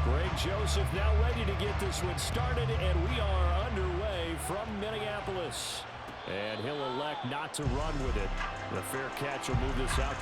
Greg Joseph now ready to get this one started, and we are underway from Minneapolis. And he'll elect not to run with it. The fair catch will move this out.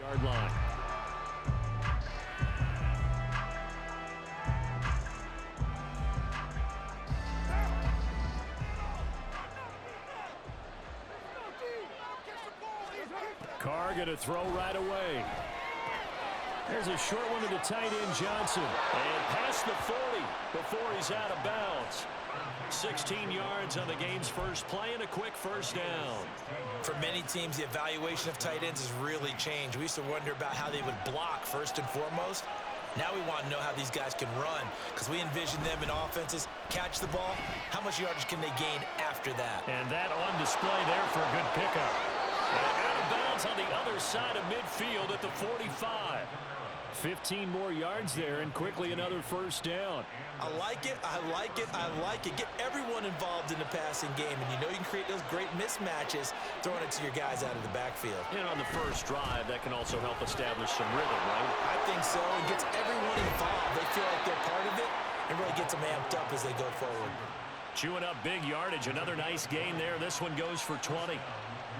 Yard line. Carr going to throw right away. There's a short one to the tight end, Johnson. And past the 40 before he's out of bounds. 16 yards on the game's first play and a quick first down. For many teams, the evaluation of tight ends has really changed. We used to wonder about how they would block first and foremost. Now we want to know how these guys can run because we envision them in offenses, catch the ball, how much yardage can they gain after that? And that on display there for a good pickup. And out of bounds on the other side of midfield at the 45. 15 more yards there, and quickly another first down. I like it, I like it, I like it. Get everyone involved in the passing game, and you know you can create those great mismatches throwing it to your guys out of the backfield. And on the first drive, that can also help establish some rhythm, right? I think so. It gets everyone involved. They feel like they're part of it, and really gets them amped up as they go forward. Chewing up big yardage. Another nice gain there. This one goes for 20.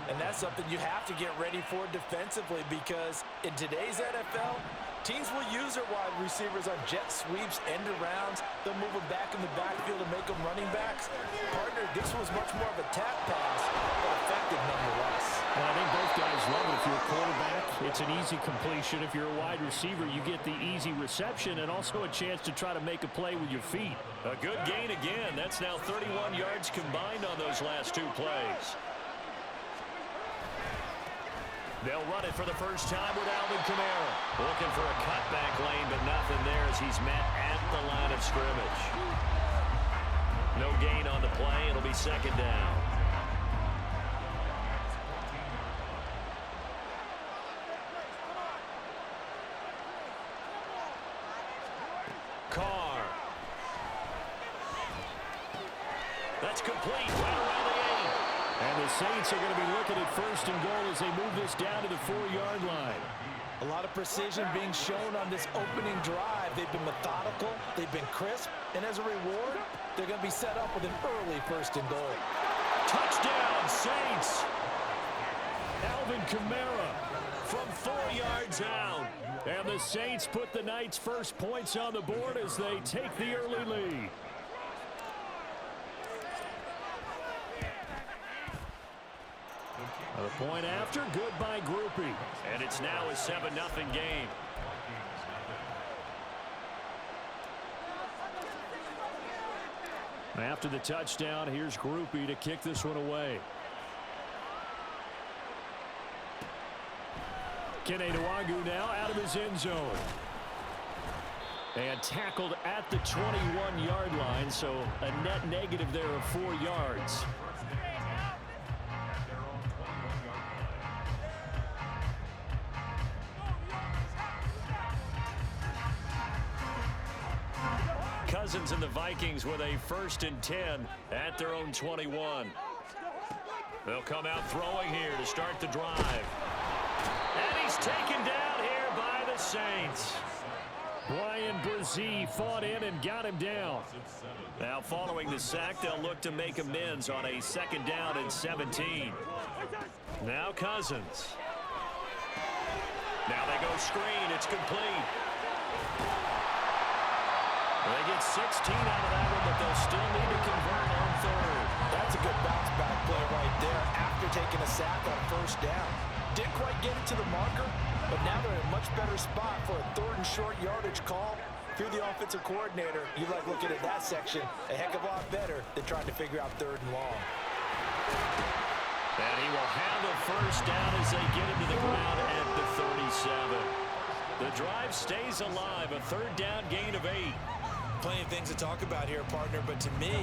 And that's something you have to get ready for defensively because in today's NFL, teams will use their wide receivers on jet sweeps, end arounds. They'll move them back in the backfield and make them running backs. Partner, this was much more of a tap pass, but effective nonetheless. And I think both guys love it. If you're a quarterback, it's an easy completion. If you're a wide receiver, you get the easy reception and also a chance to try to make a play with your feet. A good gain again. That's now 31 yards combined on those last two plays. They'll run it for the first time with Alvin Kamara. Looking for a cutback lane, but nothing there as he's met at the line of scrimmage. No gain on the play. It'll be second down. That's complete right around the 8. And the Saints are going to be looking at first and goal as they move this down to the 4-yard line. A lot of precision being shown on this opening drive. They've been methodical, they've been crisp, and as a reward, they're going to be set up with an early first and goal. Touchdown, Saints! Alvin Kamara from 4 yards out. And the Saints put the Knights' first points on the board as they take the early lead. A point after, good by Groupie. And it's now a 7-0 game. After the touchdown, here's Groupie to kick this one away. Kene Nwagu now out of his end zone. And tackled at the 21-yard line, so a net negative there of 4 yards. Cousins and the Vikings with a 1st and 10 at their own 21. They'll come out throwing here to start the drive. And he's taken down here by the Saints. Brian Brzee fought in and got him down. Now following the sack, they'll look to make amends on a 2nd down and 17. Now Cousins. Now they go screen. It's complete. They get 16 out of that one, but they'll still need to convert on 3rd. That's a good bounce back play right there after taking a sack on 1st down. Didn't quite get it to the marker, but now they're in a much better spot for a 3rd and short yardage call. If you're the offensive coordinator, you like looking at that section a heck of a lot better than trying to figure out 3rd and long. And he will have a 1st down as they get into the ground at the 37. The drive stays alive, a 3rd down gain of 8. Plenty of things to talk about here, partner, but to me,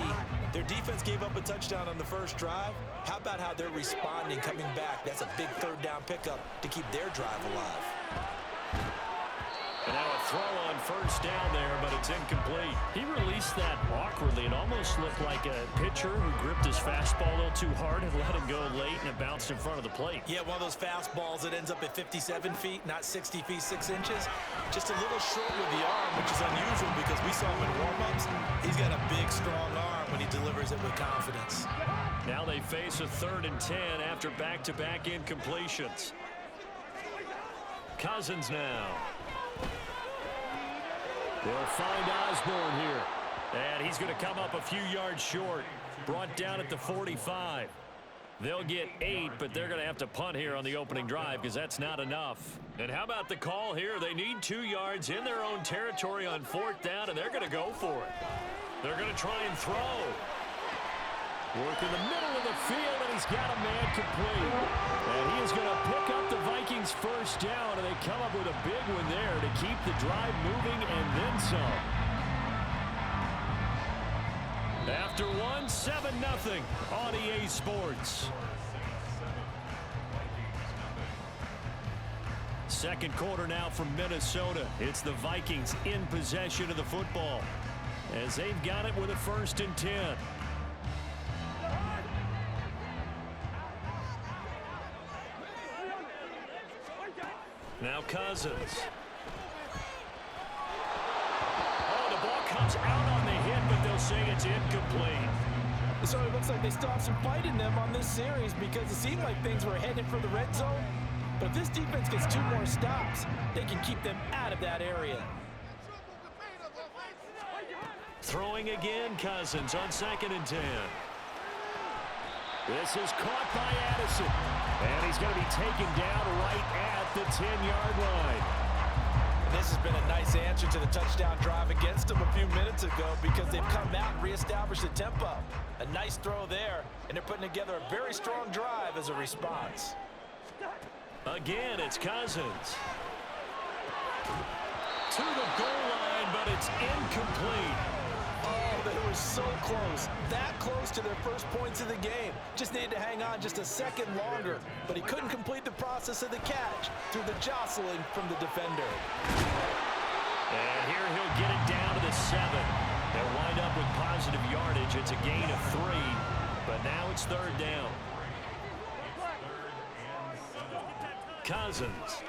their defense gave up a touchdown on the first drive. How about how they're responding, coming back? That's a big 3rd down pickup to keep their drive alive. And now a throw on 1st down there, but it's incomplete. He released that awkwardly. It almost looked like a pitcher who gripped his fastball a little too hard and let it go late, and it bounced in front of the plate. Yeah, one of those fastballs that ends up at 57 feet, not 60 feet, 6 inches. Just a little short with the arm, which is unusual because we saw him in warm-ups. He's got a big, strong arm when he delivers it with confidence. Now they face a 3rd and 10 after back-to-back incompletions. Cousins now. They'll find Osborne here. And he's going to come up a few yards short. Brought down at the 45. They'll get 8, but they're going to have to punt here on the opening drive because that's not enough. And how about the call here? They need 2 yards in their own territory on 4th down, and they're going to go for it. They're going to try and throw. Work in the middle of the field, and he's got a man complete. And he is going to pick up the Vikings' 1st down, and they come up with a big one there to keep the drive moving and then some. After 7-0 on EA Sports. 2nd quarter now from Minnesota. It's the Vikings in possession of the football as they've got it with a 1st and 10. Now Cousins. Oh, the ball comes out on the hit, but they'll say it's incomplete. So it looks like they still have some fight in them on this series because it seemed like things were headed for the red zone. But if this defense gets 2 more stops, they can keep them out of that area. Throwing again, Cousins on 2nd and 10. This is caught by Addison. And he's going to be taken down right at the 10-yard line. This has been a nice answer to the touchdown drive against them a few minutes ago because they've come out and reestablished the tempo. A nice throw there, and they're putting together a very strong drive as a response. Again, it's Cousins. To the goal line, but it's incomplete. Oh, they were so close. That close to their first points of the game. Just needed to hang on just a second longer, but he couldn't complete the process of the catch through the jostling from the defender. And here he'll get it down to the 7. They'll wind up with positive yardage. It's a gain of 3, but now it's third down. Cousins.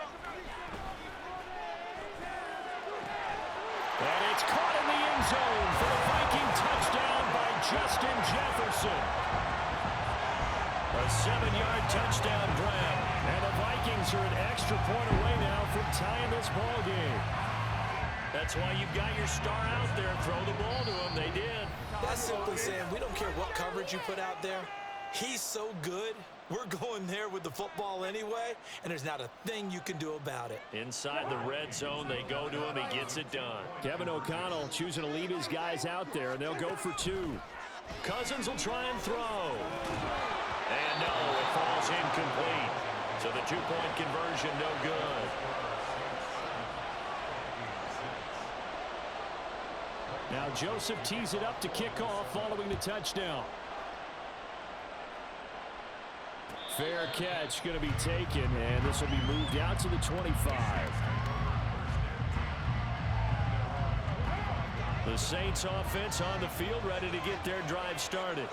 And it's caught in the end zone for the Viking touchdown by Justin Jefferson. A 7-yard touchdown grab. And the Vikings are an extra point away now from tying this ball game. That's why you've got your star out there. Throw the ball to him. They did. That's simply saying we don't care what coverage you put out there. He's so good. We're going there with the football anyway, and there's not a thing you can do about it. Inside the red zone, they go to him. He gets it done. Kevin O'Connell choosing to leave his guys out there, and they'll go for 2. Cousins will try and throw. And no, it falls incomplete. So the 2-point conversion, no good. Now Joseph tees it up to kick off following the touchdown. Fair catch going to be taken, and this will be moved out to the 25. The Saints offense on the field, ready to get their drive started.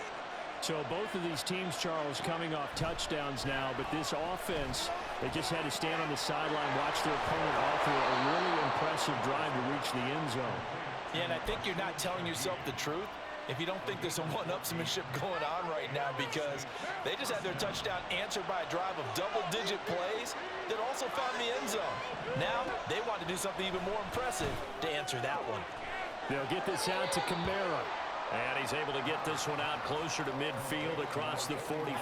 So both of these teams, Charles, coming off touchdowns now, but this offense, they just had to stand on the sideline, watch their opponent offer a really impressive drive to reach the end zone. Yeah, and I think you're not telling yourself the truth if you don't think there's some one-upsmanship going on right now, because they just had their touchdown answered by a drive of double-digit plays that also found the end zone. Now they want to do something even more impressive to answer that one. They'll get this out to Camara. And he's able to get this one out closer to midfield across the 45.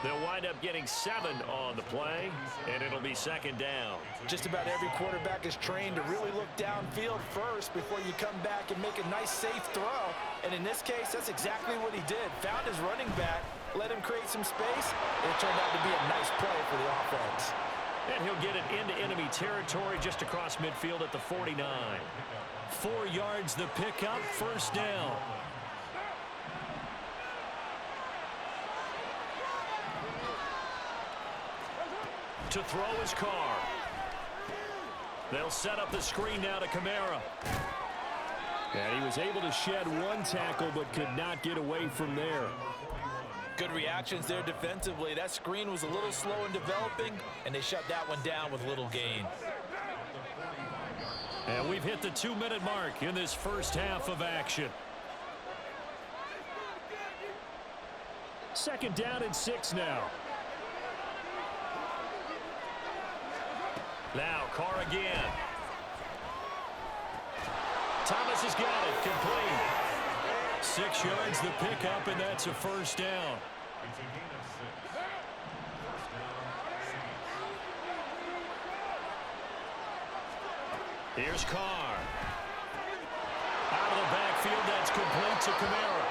They'll wind up getting 7 on the play, and it'll be second down. Just about every quarterback is trained to really look downfield first before you come back and make a nice, safe throw. And in this case, that's exactly what he did. Found his running back, let him create some space, and it turned out to be a nice play for the offense. And he'll get it into enemy territory just across midfield at the 49. 4 yards the pickup, first down. To throw is Carr. They'll set up the screen now to Camara. And he was able to shed 1 tackle but could not get away from there. Good reactions there defensively. That screen was a little slow in developing, and they shut that one down with little gain. And we've hit the 2-minute mark in this first half of action. Second down and 6 now. Now Carr again. Thomas has got it, complete. 6 yards the pickup, and that's a first down. Here's Carr. Out of the backfield, that's complete to Camara.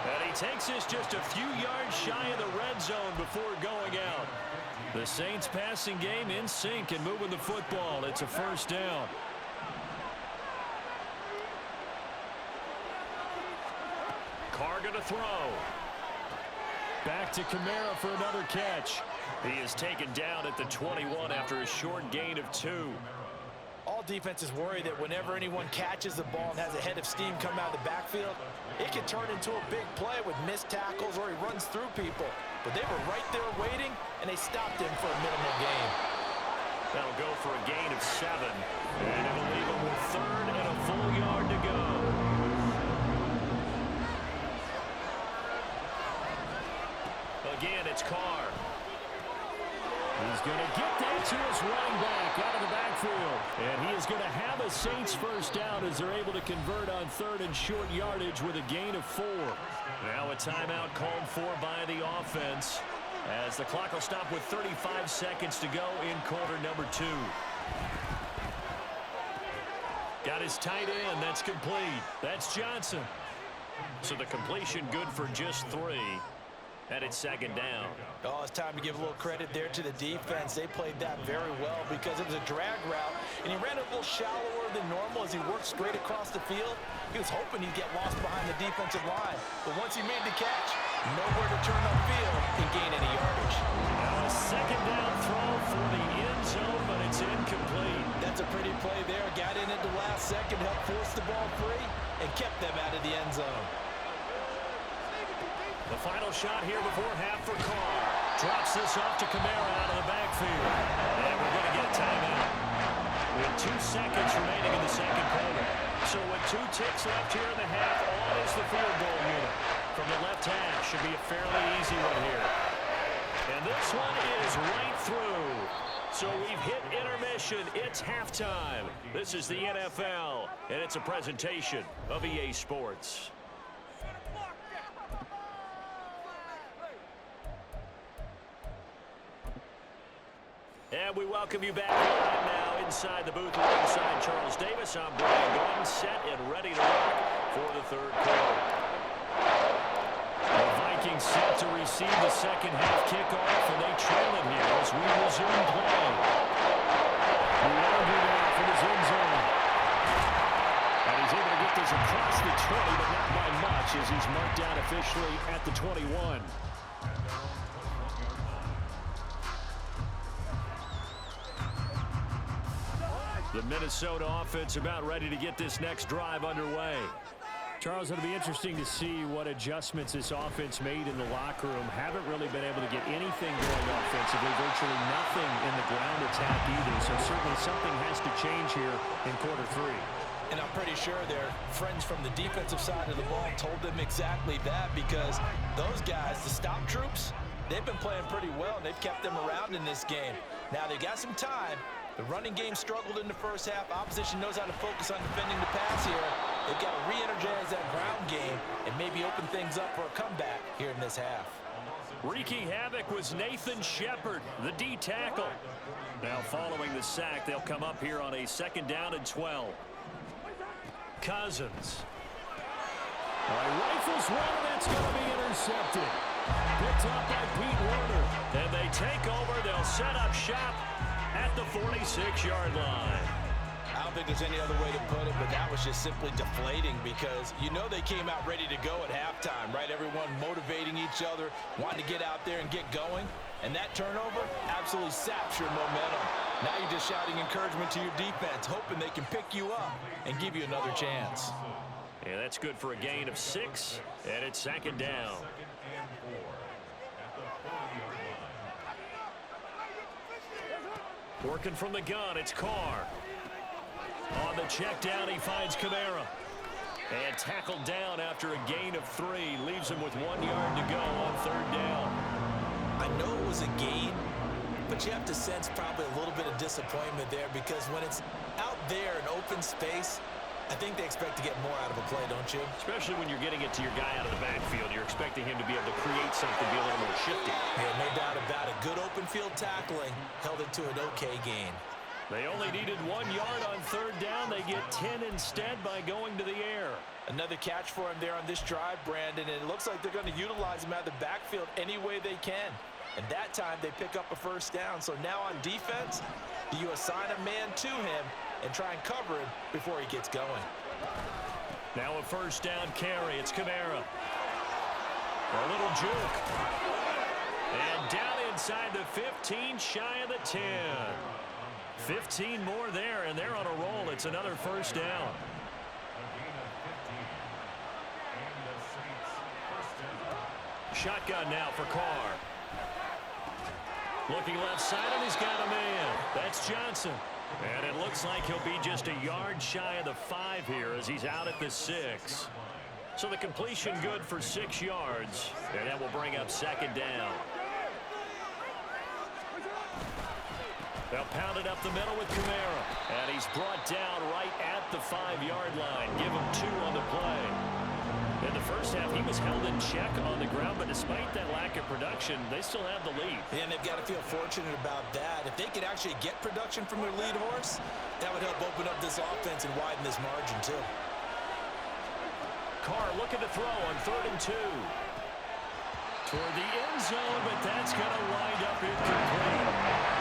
And he takes this just a few yards shy of the red zone before going out. The Saints passing game in sync and moving the football. It's a first down. Carr going to throw. Back to Camara for another catch. He is taken down at the 21 after a short gain of 2. All defenses worry that whenever anyone catches the ball and has a head of steam come out of the backfield, it can turn into a big play with missed tackles or he runs through people. But they were right there waiting, and they stopped him for a minimal gain. That'll go for a gain of 7. And it'll leave him with 3rd and a full yard to go. Again, it's Carr. He's going to get that to his running back out of the backfield. And he is going to have a Saints first down as they're able to convert on 3rd and short yardage with a gain of 4. Now a timeout called for by the offense as the clock will stop with 35 seconds to go in quarter number 2. Got his tight end. That's complete. That's Johnson. So the completion good for just 3. And it's second down. Oh, it's time to give a little credit there to the defense. They played that very well because it was a drag route, and he ran a little shallower than normal as he worked straight across the field. He was hoping he'd get lost behind the defensive line. But once he made the catch, nowhere to turn upfield and gain any yardage. Now a second down throw for the end zone, but it's incomplete. That's a pretty play there. Got in at the last second, helped force the ball free. and kept them out of the end zone. The final shot here before half for Carr. Drops this off to Kamara out of the backfield. And we're going to get a timeout. With 2 seconds remaining in the second quarter. So with 2 ticks left here in the half, on is the field goal unit. From the left hash, should be a fairly easy one here. And this one is right through. So we've hit intermission. It's halftime. This is the NFL, and it's a presentation of EA Sports. And we welcome you back live now inside the booth alongside Charles Davis. I'm Brian Gordon, set and ready to rock for the third quarter. The Vikings set to receive the second half kickoff, and they trail it here as we resume play. Longer now from his end zone. And he's able to get this across the 20, but not by much as he's marked down officially at the 21. The Minnesota offense about ready to get this next drive underway. Charles, it'll be interesting to see what adjustments this offense made in the locker room. Haven't really been able to get anything going offensively, virtually nothing in the ground attack either. So certainly something has to change here in quarter 3. And I'm pretty sure their friends from the defensive side of the ball told them exactly that, because those guys, the stop troops, they've been playing pretty well, and they've kept them around in this game. Now they've got some time. The running game struggled in the first half. Opposition knows how to focus on defending the pass here. They've got to re-energize that ground game and maybe open things up for a comeback here in this half. Wreaking havoc was Nathan Shepard, the D tackle. Now following the sack, they'll come up here on a 2nd down and 12. Cousins. Rifles one, and it's going to be intercepted. Picked up by Pete Werner. And they take over. They'll set up shop at the 46-yard line. I don't think there's any other way to put it, but that was just simply deflating, because you know they came out ready to go at halftime, right? Everyone motivating each other, wanting to get out there and get going. And that turnover absolutely saps your momentum. Now you're just shouting encouragement to your defense, hoping they can pick you up and give you another chance. Yeah, that's good for a gain of 6, and it's 2nd down. Working from the gun, it's Carr. On the check down, he finds Kamara. And tackled down after a gain of 3. Leaves him with 1 yard to go on 3rd down. I know it was a gain, but you have to sense probably a little bit of disappointment there, because when it's out there in open space, I think they expect to get more out of a play, don't you? Especially when you're getting it to your guy out of the backfield. You're expecting him to be able to create something, be a little more shifty. Yeah, no doubt about it. Good open field tackling held it to an okay gain. They only needed 1 yard on 3rd down. They get 10 instead by going to the air. Another catch for him there on this drive, Brandon, and it looks like they're going to utilize him out of the backfield any way they can. And that time they pick up a 1st down. So now on defense, you assign a man to him and try and cover him before he gets going. Now a 1st down carry. It's Kamara. A little juke. And down inside the 15, shy of the 10. 15 more there, and they're on a roll. It's another 1st down. Shotgun now for Carr. Looking left side, and he's got a man. That's Johnson. And it looks like he'll be just a yard shy of the 5 here as he's out at the 6. So the completion good for 6 yards, and that will bring up 2nd down. They'll pound it up the middle with Kamara. And he's brought down right at the 5-yard line. Give him 2 on the play. In the first half, he was held in check on the ground, but despite that lack of production, they still have the lead. And they've got to feel fortunate about that. If they could actually get production from their lead horse, that would help open up this offense and widen this margin, too. Carr looking to throw on 3rd and 2. Toward the end zone, but that's going to wind up incomplete.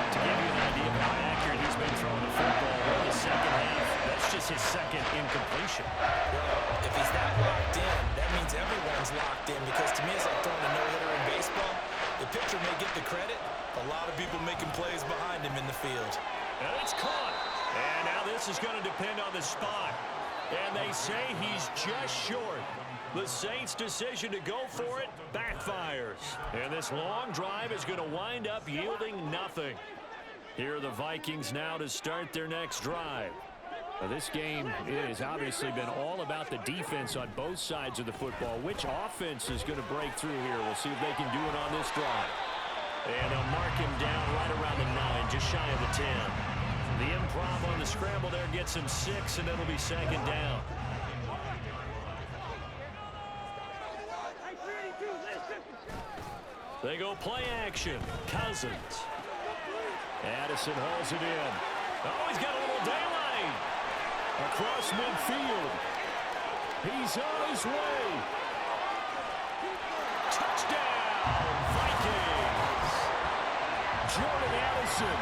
To give you an idea of how accurate he's been throwing the football in the second half, that's just his 2nd incompletion. Well, if he's that locked in, that means everyone's locked in, because to me, it's like throwing a no-hitter in baseball. The pitcher may get the credit, a lot of people making plays behind him in the field. And it's caught. And now this is going to depend on the spot. And they say he's just short. The Saints' decision to go for it backfires. And this long drive is going to wind up yielding nothing. Here are the Vikings now to start their next drive. Now, this game has obviously been all about the defense on both sides of the football. Which offense is going to break through here? We'll see if they can do it on this drive. And they'll mark him down right around the 9, just shy of the 10. The improv on the scramble there gets him 6, and it'll be second down. They go play action. Cousins. Addison hauls it in. Oh, he's got a little daylight. Across midfield. He's on his way. Touchdown, Vikings. Jordan Addison,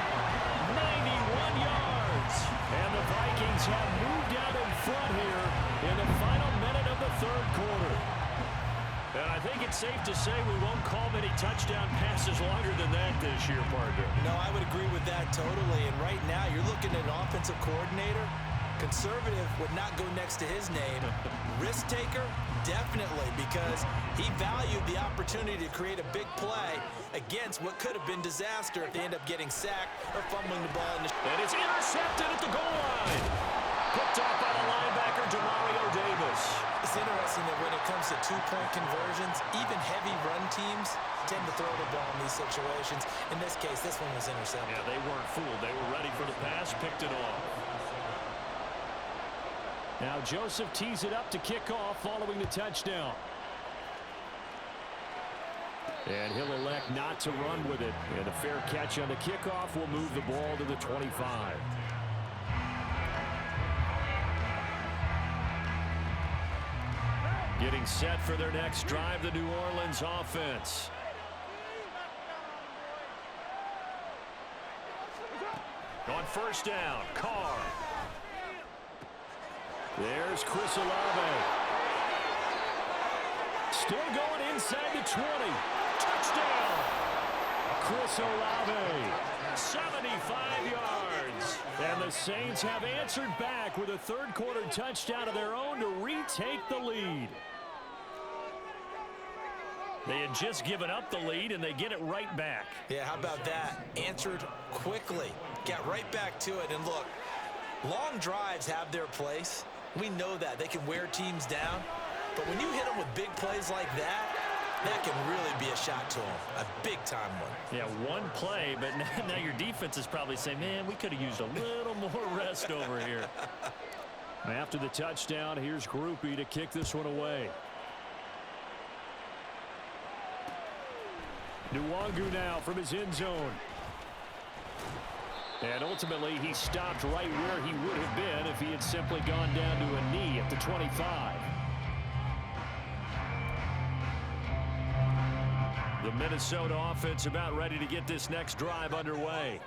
91 yards. And the Vikings have moved out in front here in the final minute of the third quarter. And I think it's safe to say we won't call many touchdown passes longer than that this year, partner. No, I would agree with that totally. And right now, you're looking at an offensive coordinator. Conservative would not go next to his name. Risk taker, definitely, because he valued the opportunity to create a big play against what could have been disaster if they end up getting sacked or fumbling the ball. And it's intercepted at the goal line. Picked up by the linebacker, Demario Davis. It's interesting that when it comes to two-point conversions, even heavy run teams tend to throw the ball in these situations. In this case, this one was intercepted. Yeah, they weren't fooled. They were ready for the pass, picked it off. Now Joseph tees it up to kick off following the touchdown. And he'll elect not to run with it. And a fair catch on the kickoff will move the ball to the 25. Getting set for their next drive, the New Orleans offense. On first down, Carr. There's Chris Olave. Still going inside the 20. Touchdown! Chris Olave. 75 yards. And the Saints have answered back with a third-quarter touchdown of their own to retake the lead. They had just given up the lead, and they get it right back. Yeah, how about that? Answered quickly. Got right back to it. And look, long drives have their place. We know that. They can wear teams down. But when you hit them with big plays like that, that can really be a shot to them. A big-time one. Yeah, one play, but now your defense is probably saying, man, we could have used a little more rest over here. After the touchdown, here's Groupie to kick this one away. Nwangu now from his end zone. And ultimately, he stopped right where he would have been if he had simply gone down to a knee at the 25. The Minnesota offense about ready to get this next drive underway.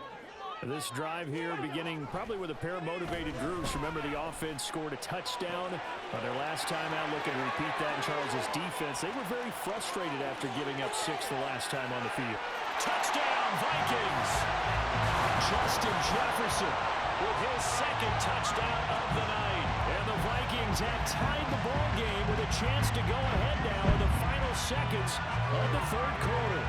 This drive here beginning probably with a pair of motivated groups. Remember, the offense scored a touchdown on their last time out. Looking to repeat that in Charles's defense. They were very frustrated after giving up 6 the last time on the field. Touchdown, Vikings! Justin Jefferson with his second touchdown of the night. And the Vikings have tied the ball game with a chance to go ahead now in the final seconds of the third quarter.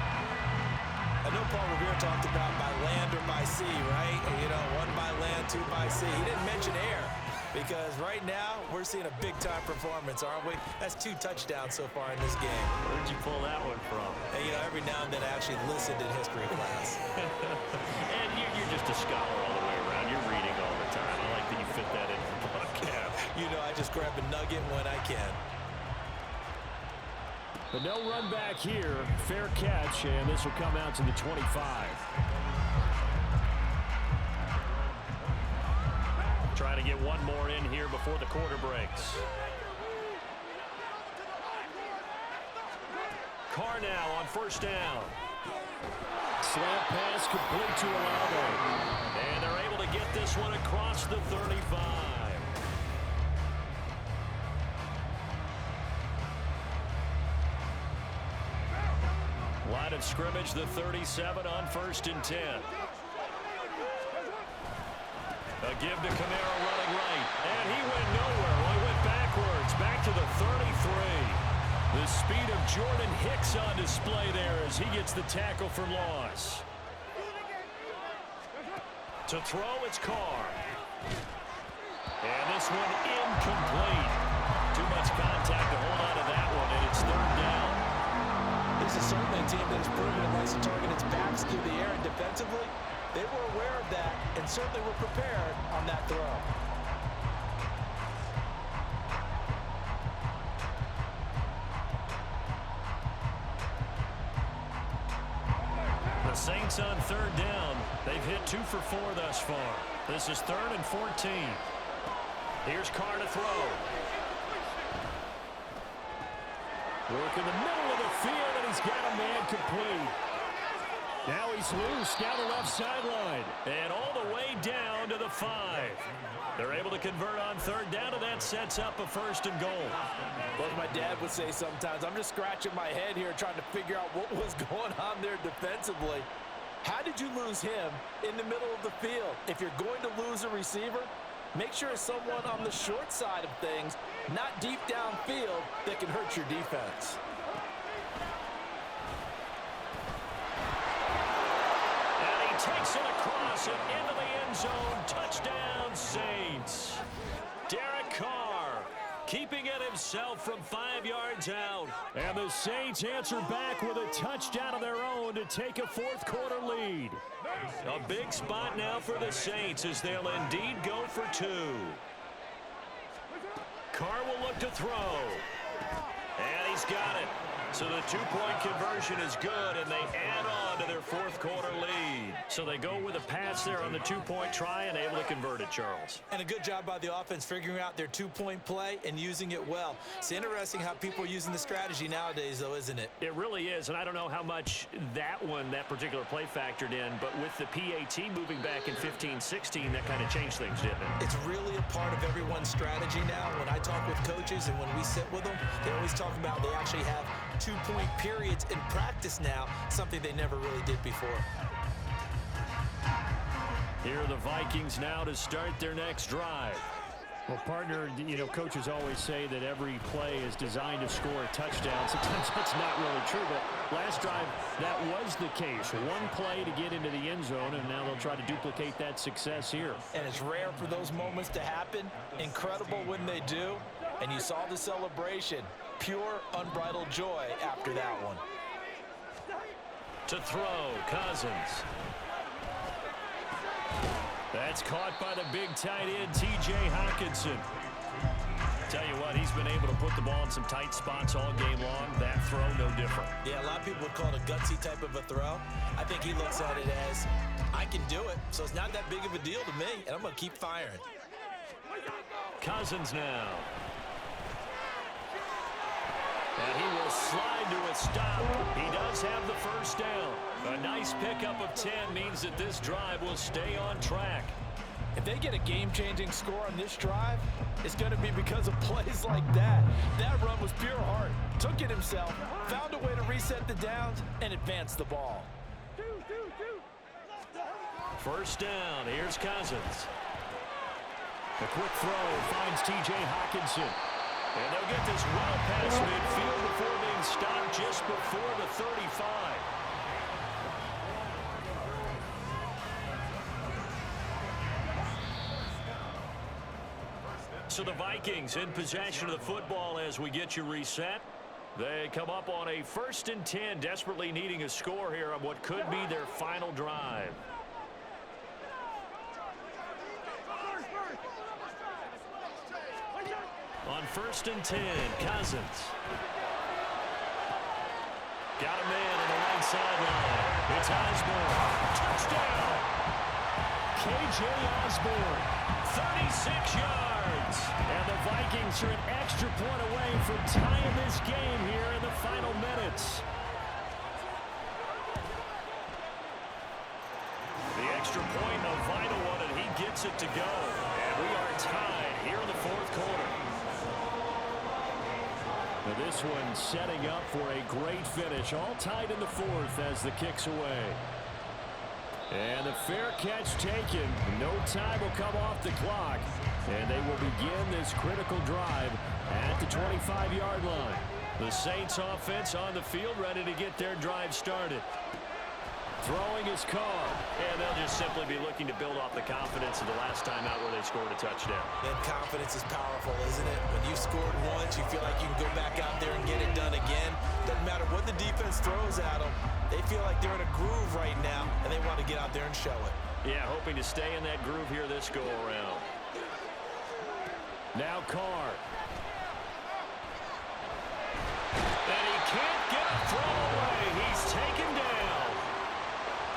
I know Paul Revere talked about by land or by sea, right? You know, 1 by land, 2 by sea. He didn't mention air because right now we're seeing a big-time performance, aren't we? That's 2 touchdowns so far in this game. Where'd you pull that one from? And, you know, every now and then I actually listened in history class. And you're just a scholar all the way around. You're reading all the time. I like that you fit that in the podcast. You know, I just grab a nugget when I can. But no run back here. Fair catch, and this will come out to the 25. Trying to get one more in here before the quarter breaks. Carr now on first down. Slant pass complete to Olave. And they're able to get this one across the 35. Line of scrimmage, the 37 on 1st and 10. A give to Camaro running right. And he went nowhere. Well, he back to the 33. The speed of Jordan Hicks on display there as he gets the tackle for loss. To throw, it's Carr. And this one incomplete. Too much contact to hold on to that one, and it's third down. This is certainly a team that has proven it likes to target its backs through the air, and defensively, they were aware of that and certainly were prepared on that throw. The Saints on third down. They've hit 2 for 4 thus far. This is 3rd and 14. Here's Carr to throw. Work in the middle of the field, and he's got a man complete. Now he's loose down the left sideline. And all the way down to the 5. They're able to convert on third down, and that sets up a 1st and goal. Well, as my dad would say sometimes, I'm just scratching my head here trying to figure out what was going on there defensively. How did you lose him in the middle of the field? If you're going to lose a receiver, make sure it's someone on the short side of things, not deep downfield, that can hurt your defense. And he takes it across and into the end zone. Touchdown, Saints. Derek Carr keeping it himself from 5 yards out. And the Saints answer back with a touchdown of their own to take a 4th quarter lead. A big spot now for the Saints as they'll indeed go for 2. Carr will look to throw. And he's got it. So the 2-point conversion is good, and they add on to their 4th quarter lead. So they go with a pass there on the 2-point try and able to convert it, Charles. And a good job by the offense figuring out their 2-point play and using it well. It's interesting how people are using the strategy nowadays, though, isn't it? It really is, and I don't know how much that particular play factored in, but with the PAT moving back in 15-16, that kind of changed things, didn't it? It's really a part of everyone's strategy now. When I talk with coaches and when we sit with them, they always talk about they actually have 2-point periods in practice now, something they never really did before. Here are the Vikings now to start their next drive. Well, partner, coaches always say that every play is designed to score a touchdown. Sometimes that's not really true, but last drive, that was the case. One play to get into the end zone, and now they'll try to duplicate that success here. And it's rare for those moments to happen. Incredible when they do. And you saw the celebration. Pure, unbridled joy after that one. To throw, Cousins. That's caught by the big tight end, T.J. Hockenson. Tell you what, he's been able to put the ball in some tight spots all game long. That throw, no different. Yeah, a lot of people would call it a gutsy type of a throw. I think he looks at it as, I can do it, so it's not that big of a deal to me, and I'm going to keep firing. Cousins now. And he will slide to a stop. He does have the 1st down. A nice pickup of 10 means that this drive will stay on track. If they get a game-changing score on this drive, it's going to be because of plays like that. That run was pure heart. Took it himself, found a way to reset the downs, and advance the ball. 1st down. Here's Cousins. A quick throw finds T.J. Hockenson. And they'll get this well past midfield before being stopped just before the 35. So the Vikings in possession of the football as we get you reset. They come up on a 1st and 10, desperately needing a score here on what could be their final drive. On 1st and 10, Cousins. Got a man on the right sideline. It's Osborne. Touchdown! K.J. Osborne, 36 yards. And the Vikings are an extra point away from tying this game here in the final minutes. The extra point, a vital one, and he gets it to go. And we are tied here in the 4th quarter. Now this one setting up for a great finish. All tied in the 4th as the kick's away. And the fair catch taken. No time will come off the clock. And they will begin this critical drive at the 25-yard line. The Saints offense on the field, ready to get their drive started. Throwing is Carr. And they'll just simply be looking to build off the confidence of the last time out where they scored a touchdown. And confidence is powerful, isn't it? When you scored once, you feel like you can go back out there and get it done again. Doesn't matter what the defense throws at them. They feel like they're in a groove right now, and they want to get out there and show it. Yeah, hoping to stay in that groove here this go-around. Now Carr. And he can't get a throw away. He's taken down.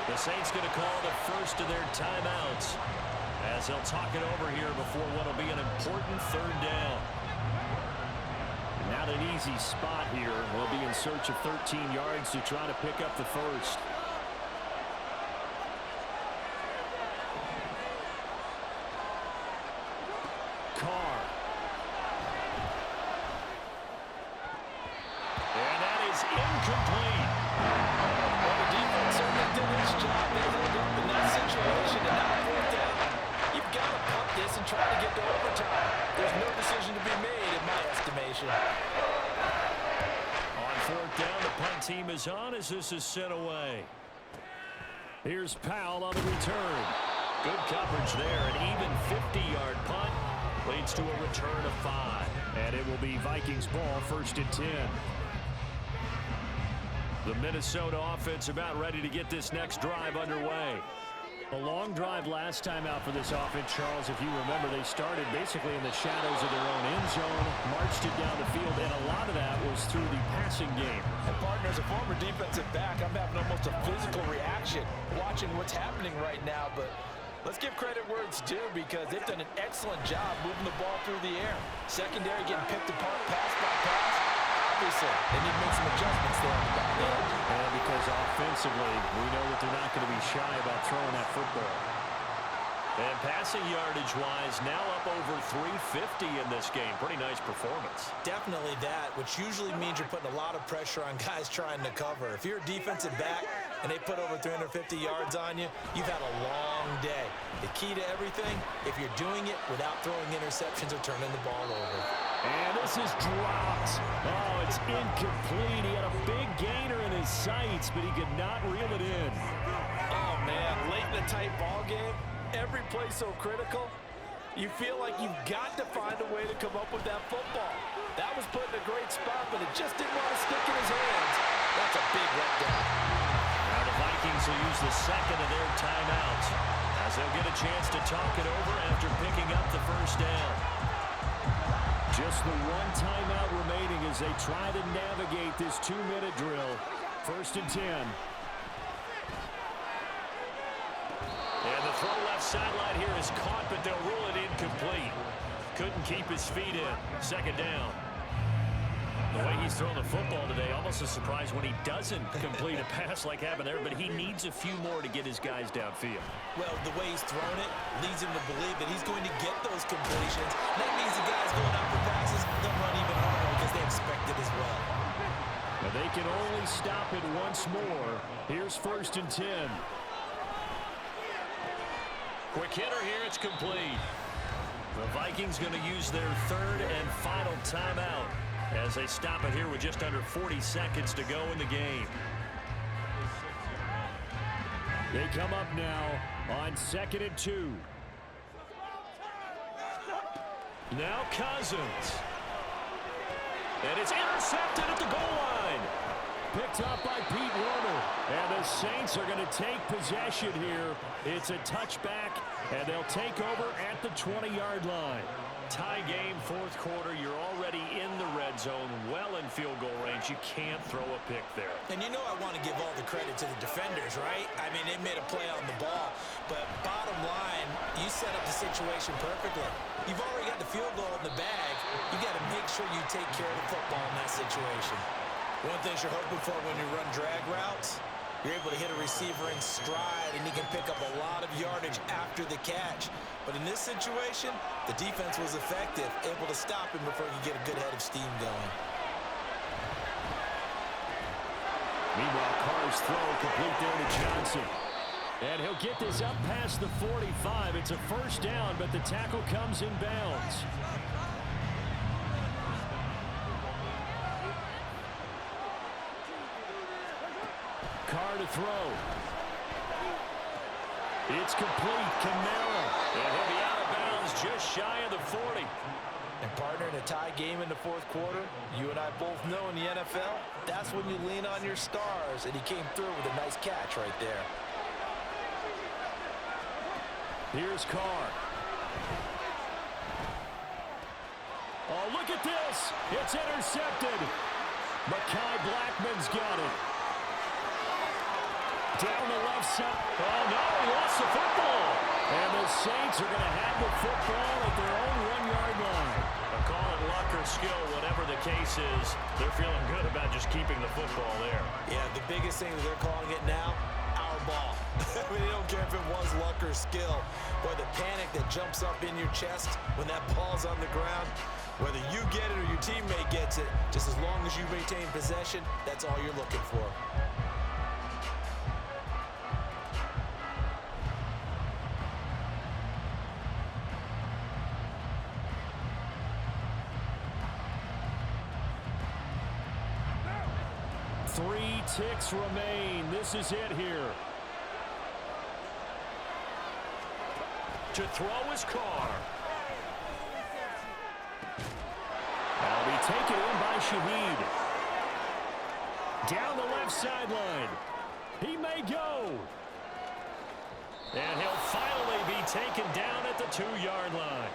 The Saints going to call the first of their timeouts as they'll talk it over here before what will be an important third down. Not an easy spot here. They'll be in search of 13 yards to try to pick up the first. Carr. And that is incomplete. Well, the defense certainly did its job. They held up in that situation, and now fourth down. You've got to pump this and try to get to overtime. There's no decision to be made in my estimation. On fourth down, the punt team is on as this is sent away. Here's Powell on the return. Good coverage there. An even 50-yard punt leads to a return of 5. And it will be Vikings ball, 1st and 10. The Minnesota offense about ready to get this next drive underway. A long drive last time out for this offense, Charles. If you remember, they started basically in the shadows of their own end zone, marched it down the field, and a lot of that was through the passing game. And, partner, as a former defensive back, I'm having almost a physical reaction watching what's happening right now. But let's give credit where it's due because they've done an excellent job moving the ball through the air. Secondary getting picked apart pass by pass. Obviously, they need to make some adjustments there on the back end. And because offensively, we know that they're not going to be shy about throwing that football. And passing yardage-wise, now up over 350 in this game. Pretty nice performance. Definitely that, which usually means you're putting a lot of pressure on guys trying to cover. If you're a defensive back and they put over 350 yards on you, you've had a long day. The key to everything, if you're doing it without throwing interceptions or turning the ball over. And this is dropped. Oh, it's incomplete. He had a big gainer in his sights, but he could not reel it in. Oh, man, late in a tight ball game, every play so critical, you feel like you've got to find a way to come up with that football. That was put in a great spot, but it just didn't want to stick in his hands. That's a big letdown. Now the Vikings will use the second of their timeouts as they'll get a chance to talk it over after picking up the first down. Just the one timeout remaining as they try to navigate this 2-minute drill. 1st and 10. And the throw left sideline here is caught, but they'll rule it incomplete. Couldn't keep his feet in. 2nd down. The way he's thrown the football today, almost a surprise when he doesn't complete a pass like happened there, but he needs a few more to get his guys downfield. Well, the way he's thrown it leads him to believe that he's going to get those completions. That means the guys going out for passes, they'll run even harder because they expect it as well. Now they can only stop it once more. Here's 1st and 10. Quick hitter here, it's complete. The Vikings going to use their 3rd and final timeout as they stop it here with just under 40 seconds to go in the game. They come up now on 2nd and 2. Now Cousins. And it's intercepted at the goal line. Picked up by Pete Werner. And the Saints are going to take possession here. It's a touchback, and they'll take over at the 20-yard line. Tie game, 4th quarter. You're already in the red zone, well in field goal range. You can't throw a pick there. And you know I want to give all the credit to the defenders, right? I mean, they made a play on the ball. But bottom line, you set up the situation perfectly. You've already got the field goal in the bag. You got to make sure you take care of the football in that situation. One thing you're hoping for when you run drag routes, you're able to hit a receiver in stride, and he can pick up a lot of yardage after the catch. But in this situation, the defense was effective, able to stop him before he could get a good head of steam going. Meanwhile, Carr's throw complete there to Johnson. And he'll get this up past the 45. It's a first down, but the tackle comes in bounds. Carr to throw. It's complete. Kamara. And he'll be out of bounds just shy of the 40. And partner, in a tie game in the fourth quarter, you and I both know in the NFL, that's when you lean on your stars, and he came through with a nice catch right there. Here's Carr. Oh, look at this. It's intercepted. Mekhi Blackman's got it. Down the left side. Oh, no, he lost the football. And the Saints are going to have the football at their own 1-yard line. Call it luck or skill, whatever the case is. They're feeling good about just keeping the football there. Yeah, the biggest thing that they're calling it now, our ball. I mean, they don't care if it was luck or skill. Boy, the panic that jumps up in your chest when that ball's on the ground, whether you get it or your teammate gets it, just as long as you maintain possession, that's all you're looking for. Three ticks remain. This is it here. To throw is Carr. That'll be taken in by Shaheed. Down the left sideline. He may go. And he'll finally be taken down at the 2-yard line.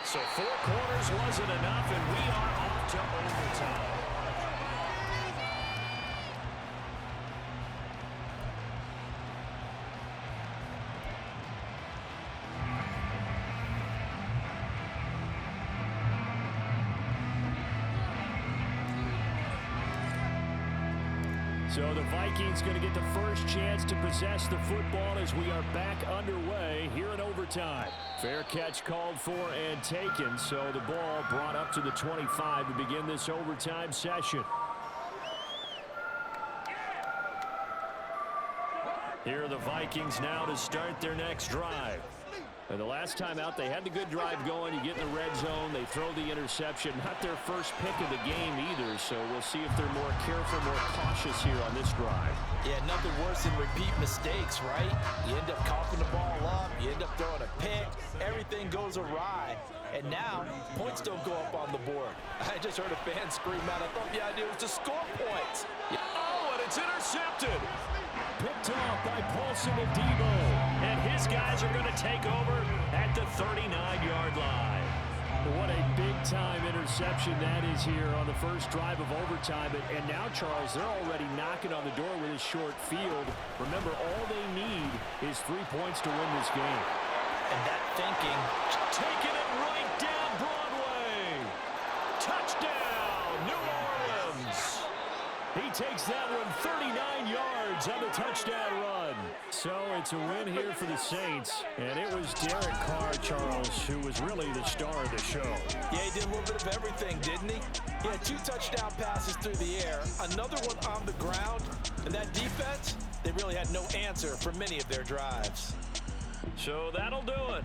So 4 quarters wasn't enough, and we are off to overtime. So the Vikings going to get the first chance to possess the football as we are back underway here in overtime. Fair catch called for and taken, so the ball brought up to the 25 to begin this overtime session. Here are the Vikings now to start their next drive. And the last time out, they had the good drive going. You get in the red zone, they throw the interception. Not their first pick of the game either, so we'll see if they're more careful, more cautious here on this drive. Yeah, nothing worse than repeat mistakes, right? You end up coughing the ball up, you end up throwing a pick, everything goes awry. And now, points don't go up on the board. I just heard a fan scream out, I thought the idea was to score points. Oh, and it's intercepted. Picked off by Paulson and Debo. And his guys are going to take over at the 39-yard line. What a big-time interception that is here on the first drive of overtime. And now, Charles, they're already knocking on the door with a short field. Remember, all they need is 3 points to win this game. And that thinking, Taking it right down Broadway. Touchdown, New Orleans. He takes that one 39 yards on the touchdown run. So it's a win here for the Saints. And it was Derek Carr, Charles, who was really the star of the show. yeah, he did a little bit of everything, didn't he? He had 2 touchdown passes through the air, another one on the ground, and that defense, they really had no answer for many of their drives. So that'll do it.